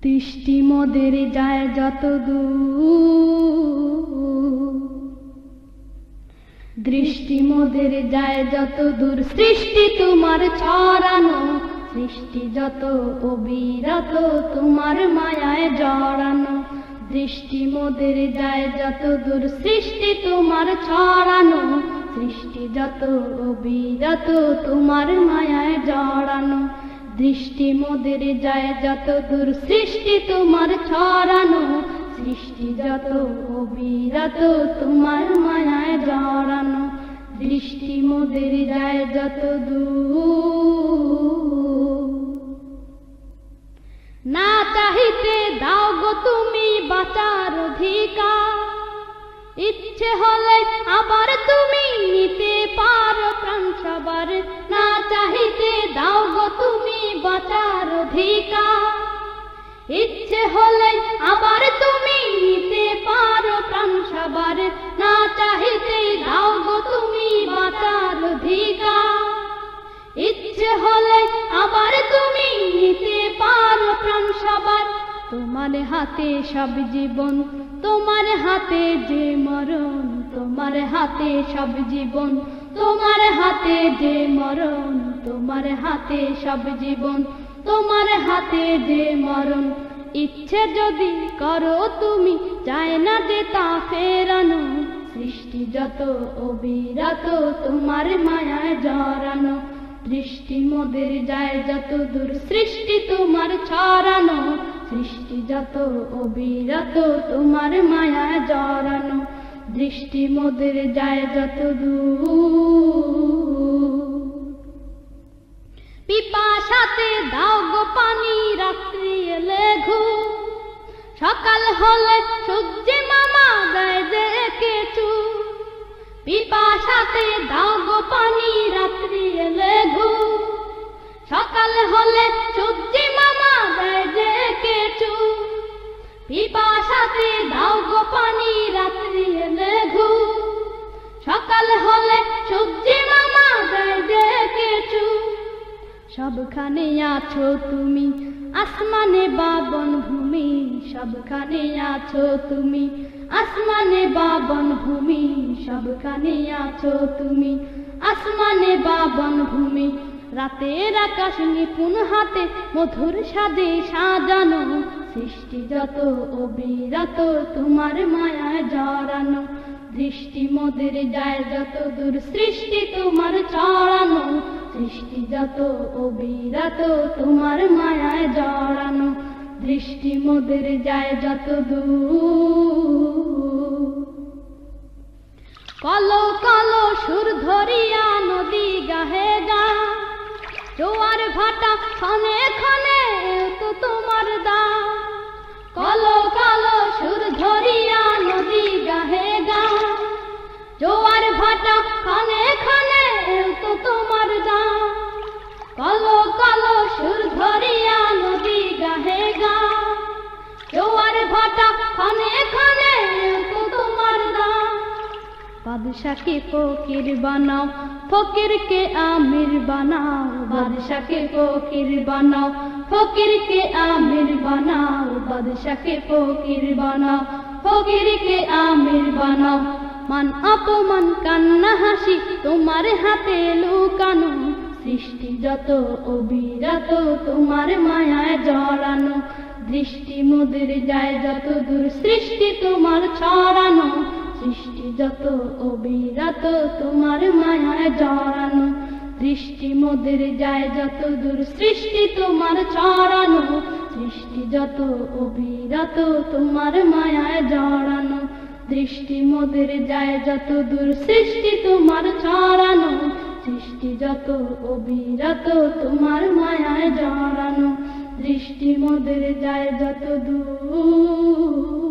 দৃষ্টি মোদের যায় যত দূর, দৃষ্টি মোদের যায় যত দূর, সৃষ্টি তোমার ছড়ানো, সৃষ্টি যত অবিরত তোমার মায়ায় জড়ানো। দৃষ্টি মোদের যায় যত দূর, সৃষ্টি তোমার ছড়ানো, সৃষ্টি যত অবিরত তোমার মায়ায় জড়ানো। দৃষ্টি মোদের যায় যত দূর, সৃষ্টি তোমার ছড়ানো, সৃষ্টি যত অবিরত তোমার মায়ায় জড়ানো। দৃষ্টি মোদের যায় যত দূর, না চাহিতে দাও গো তুমি বাঁচার অধিকার, ইচ্ছে হলে আবার তুমি নিতে পারো প্রাণ সবার। না চাহিতে দাও গো তুমি বাঁচার অধিকার, ইচ্ছে হলে আবার তুমি নিতে পারো প্রাণ সবার। না চাহিতে দাও গো তুমি বাঁচার অধিকার, ইচ্ছে হলে আবার তুমি নিতে পারো প্রাণ সবার। তোমার হাতে সব জীবন, তোমার হাতে যে মরণ, তোমার হাতে সব জীবন, তোমার হাতে যে মরণ, তোমার হাতে সব জীবন, তোমার হাতে যে মরণ। ইচ্ছে যদি করো তুমি, চায় না যে তা ফেরানো। সৃষ্টি যত অবিরত তোমার মায়ায় জড়ানো। দৃষ্টি মোদের যায় যত দূর, সৃষ্টি তোমার ছড়ানো, সৃষ্টি যত অবিরত তোমার মায়ায় জড়ানো। দৃষ্টি মোদের যায় যত দূর, পিপাসাতে দাও গো পানি রাত্রি এলে ঘুম, সকাল হলে সূর্যে মামা দেয় যে কেচু। পিপাসাতে দাও গো পানি রাত্রি এলে ঘুম, সকাল হলে সূর্যে মামা দেয় যে কেচু। পিপাসাতে দাও গো পানি রাত্রি এলে ঘুম, সকাল হলে সূর্যে মামা দেয় যে কেচু। সবখানে আছো তুমি আসমানে বা বনভূমি, সবখানে আছো তুমি আসমানে বা বনভূমি, সবখানে আছো তুমি আসমানে বা বনভূমি। রাতের আকাশ নিপুণ হাতে মধুর সাজে সাজানো, সৃষ্টি যত অবিরত তোমার মায়ায় জড়ানো। দৃষ্টি মোদের যায় যত দূর, সৃষ্টি তোমার ছড়ানো, সৃষ্টি যত অবিরত তোমার মায়ায় জড়ানো। দৃষ্টি মোদের যায় যত দূর, কলো কলো সুর ধরিয়া নদী গাহে গা, জোয়ার ভাটা ক্ষণে ক্ষণে তো তোমার দা। কলো কলো সুর ধরিয়া নদী গাহে গা, জোয়ার ভাটা ক্ষণে ক্ষণে তো তোমার দা। কলো কলো সুর ধরিয়া নদী গাহে গা, জোয়ার ভাটা ক্ষণে ক্ষণে তো তোমার দা। বাদশাকে ফকির বানাও, ফকিরকে আমির বানাও, বাদশাকে ফকির বানাও, ফকিরকে আমির বানাও, বাদশাকে ফকির বানাও, ফকিরকে আমির বানাও। মান অপমান কান্না হাসি তোমার হাতে লুকানো, সৃষ্টি যত অবিরত তোমার মায়ায় জড়ানো। দৃষ্টি মোদের যায় যত দূর, সৃষ্টি তোমার ছড়ানো, সৃষ্টি যত অবিরত তোমার মায়ায় জড়ানো। দৃষ্টি মোদের যায় যত দূর, সৃষ্টি তোমার ছড়ানো, সৃষ্টি যত অবিরত তোমার মায়ায় জড়ানো। দৃষ্টি মোদের যায় যত দূর, সৃষ্টি তোমার ছড়ানো, সৃষ্টি যত অবিরত তোমার মায়ায় জড়ানো। দৃষ্টি মোদের যায় যত দূর।